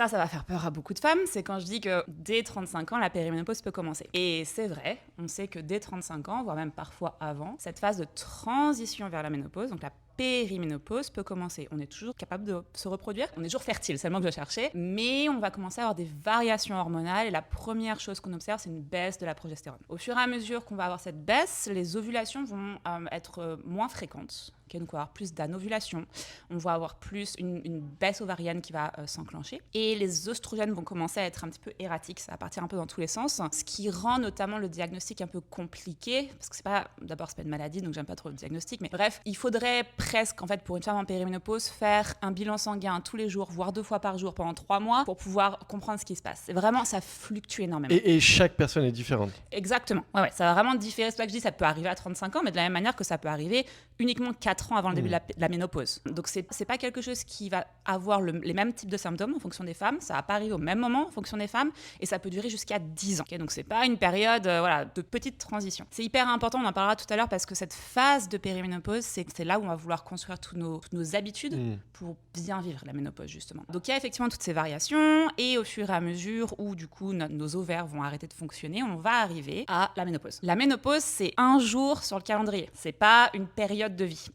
Ça va faire peur à beaucoup de femmes. C'est quand je dis que dès 35 ans, la périménopause peut commencer. Et c'est vrai, on sait que dès 35 ans, voire même parfois avant, cette phase de transition vers la ménopause, donc la périménopause peut commencer. On est toujours capable de se reproduire, on est toujours fertile, c'est le mot que je cherchais, mais on va commencer à avoir des variations hormonales et la première chose qu'on observe, c'est une baisse de la progestérone. Au fur et à mesure qu'on va avoir cette baisse, les ovulations vont être moins fréquentes. Okay, donc on va avoir plus d'anovulation, on va avoir plus une baisse ovarienne qui va s'enclencher et les oestrogènes vont commencer à être un petit peu erratiques, ça va partir un peu dans tous les sens, ce qui rend notamment le diagnostic un peu compliqué parce que c'est pas une maladie donc j'aime pas trop le diagnostic, mais bref, il faudrait presque en fait pour une femme en périménopause faire un bilan sanguin tous les jours, voire 2 fois par jour pendant 3 mois pour pouvoir comprendre ce qui se passe. C'est vraiment, ça fluctue énormément. Et chaque personne est différente. Exactement, ouais, ça va vraiment différer. C'est pas que je dis ça peut arriver à 35 ans, mais de la même manière que ça peut arriver uniquement 4 ans avant le début de la ménopause. Donc c'est pas quelque chose qui va avoir les mêmes types de symptômes en fonction des femmes, ça va pas arriver au même moment en fonction des femmes, et ça peut durer jusqu'à 10 ans. Okay, donc c'est pas une période de petite transition. C'est hyper important, on en parlera tout à l'heure, parce que cette phase de périménopause, c'est là où on va vouloir construire toutes nos habitudes pour bien vivre la ménopause, justement. Donc il y a effectivement toutes ces variations, et au fur et à mesure où du coup nos ovaires vont arrêter de fonctionner, on va arriver à la ménopause. La ménopause, c'est un jour sur le calendrier, c'est pas une période de vie.